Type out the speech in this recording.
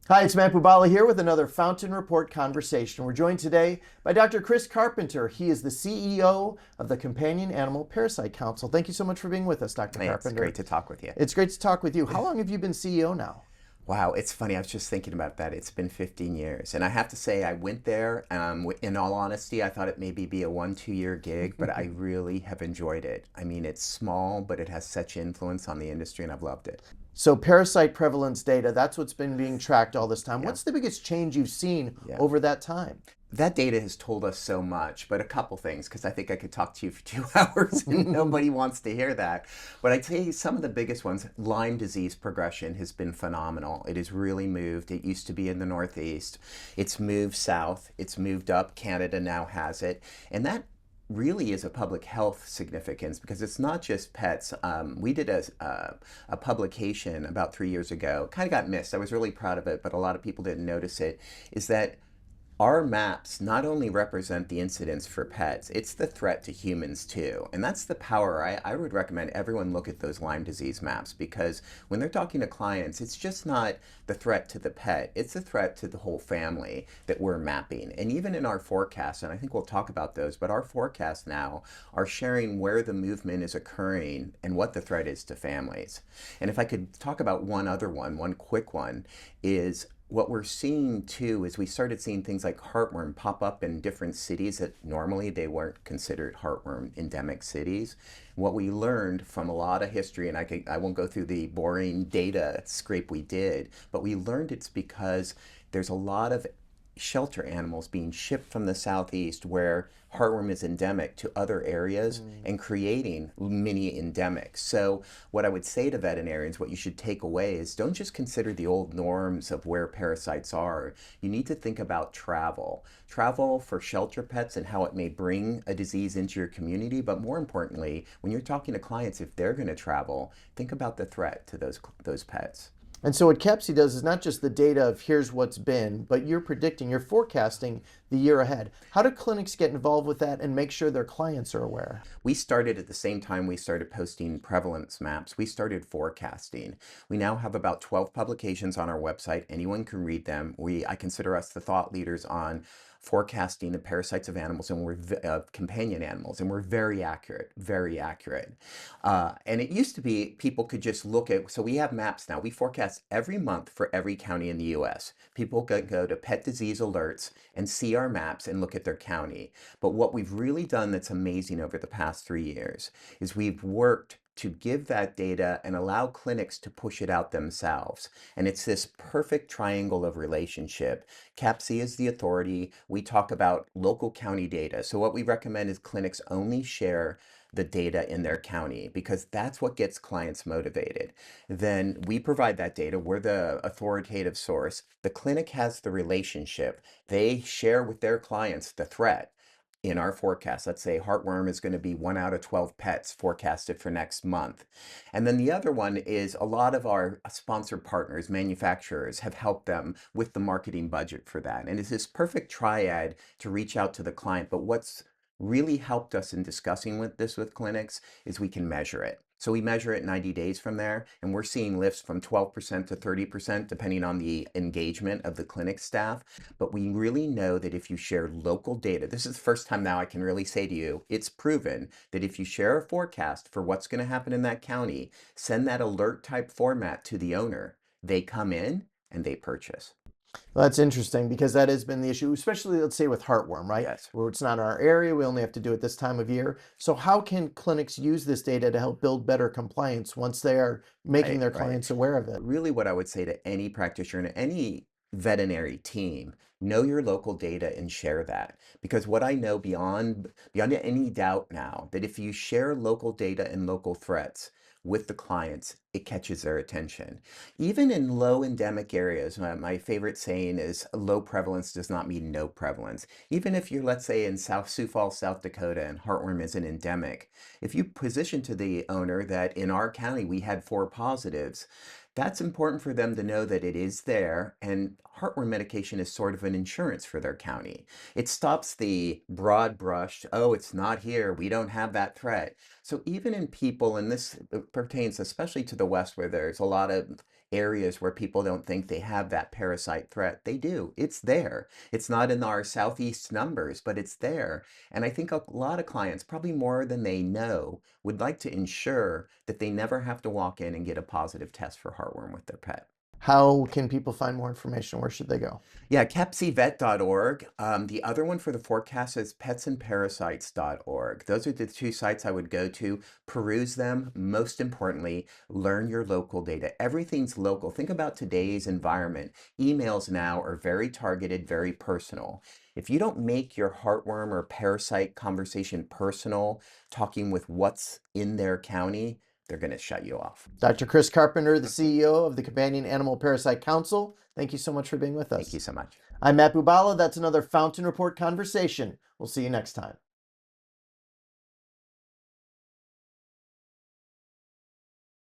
Hi, it's Matt Bubala here with another Fountain Report conversation. We're joined today by Dr. Chris Carpenter. He is the CEO of the Companion Animal Parasite Council. Thank you so much for being with us, Dr. Hey, it's Carpenter. great to talk with you. It's great to talk with you. How long have you been CEO now? Wow, it's funny. I was just thinking about that. It's been 15 years. And I have to say, I went there, in all honesty, I thought it maybe be a 1, 2 year gig, but I really have enjoyed it. I mean, it's small, but it has such influence on the industry, and I've loved it. So, parasite prevalence data, that's what's been being tracked all this time. Yeah, What's the biggest change you've seen yeah. over that time? That data has told us so much, but a couple things, because I think I could talk to you for 2 hours and nobody wants to hear that. But I'd say some of the biggest ones, Lyme disease progression has been phenomenal. It has really moved. It used to be in the Northeast. It's moved south. It's moved up. Canada now has it. And that really is a public health significance because it's not just pets. We did a publication about 3 years ago, kind of got missed. I was really proud of it, but a lot of people didn't notice it, is that our maps not only represent the incidence for pets, it's the threat to humans too. And that's the power. I would recommend everyone look at those Lyme disease maps because when they're talking to clients, it's just not the threat to the pet, it's the threat to the whole family that we're mapping. And even in our forecasts, and I think we'll talk about those, but our forecasts now are sharing where the movement is occurring and what the threat is to families. And if I could talk about one quick one, is what we're seeing too is we started seeing things like heartworm pop up in different cities that normally they weren't considered heartworm endemic cities. What we learned from a lot of history, and I won't go through the boring data scrape we did, but we learned it's because there's a lot of shelter animals being shipped from the southeast where heartworm is endemic to other areas and creating mini endemics. So what I would say to veterinarians, what you should take away is don't just consider the old norms of where parasites are. You need to think about travel. Travel for shelter pets and how it may bring a disease into your community, but more importantly, when you're talking to clients, if they're going to travel, think about the threat to those pets. And so what CAPC does is not just the data of here's what's been, but you're predicting, you're forecasting the year ahead. How do clinics get involved with that and make sure their clients are aware? We started at the same time we started posting prevalence maps. We started forecasting. We now have about 12 publications on our website. Anyone can read them. I consider us the thought leaders on forecasting the parasites of animals and we're companion animals, and we're very accurate, very accurate. And it used to be people could just look at, so we have maps now. We forecast every month for every county in the US. People could go to Pet Disease Alerts and see our maps and look at their county. But what we've really done that's amazing over the past 3 years is we've worked to give that data and allow clinics to push it out themselves. And it's this perfect triangle of relationship. CAPC is the authority. We talk about local county data. So what we recommend is clinics only share the data in their county because that's what gets clients motivated. Then we provide that data. We're the authoritative source. The clinic has the relationship. They share with their clients the threat in our forecast. Let's say heartworm is going to be 1 out of 12 pets forecasted for next month. And then the other one is a lot of our sponsored partners, manufacturers, have helped them with the marketing budget for that. And it's this perfect triad to reach out to the client. But what's really helped us in discussing with clinics is we can measure it. So we measure it 90 days from there, and we're seeing lifts from 12% to 30%, depending on the engagement of the clinic staff. But we really know that if you share local data, this is the first time now I can really say to you, it's proven that if you share a forecast for what's going to happen in that county, send that alert type format to the owner, they come in and they purchase. Well, that's interesting because that has been the issue, especially let's say with heartworm, right? Yes. Where it's not in our area, we only have to do it this time of year. So how can clinics use this data to help build better compliance once they are making Right, their right. clients aware of it? Really what I would say to any practitioner and any veterinary team, know your local data and share that. Because what I know beyond any doubt now, that if you share local data and local threats with the clients, it catches their attention. Even in low endemic areas, my favorite saying is low prevalence does not mean no prevalence. Even if you're, let's say, in South Sioux Falls, South Dakota, and heartworm is an endemic, if you position to the owner that in our county we had 4 positives, that's important for them to know that it is there, and heartworm medication is sort of an insurance for their county. It stops the broad brush, oh, it's not here, we don't have that threat. So even in people, and this pertains especially to the West where there's a lot of areas where people don't think they have that parasite threat. They do. It's there. It's not in our Southeast numbers, but it's there. And I think a lot of clients, probably more than they know, would like to ensure that they never have to walk in and get a positive test for heartworm with their pet. How can people find more information? Where should they go? Yeah, CAPCvet.org. The other one for the forecast is petsandparasites.org. Those are the two sites I would go to. Peruse them. Most importantly, learn your local data. Everything's local. Think about today's environment. Emails now are very targeted, very personal. If you don't make your heartworm or parasite conversation personal, talking with what's in their county, they're going to shut you off. Dr. Chris Carpenter, the CEO of the Companion Animal Parasite Council. Thank you so much for being with us. Thank you so much. I'm Matt Bubala. That's another Fountain Report conversation. We'll see you next time.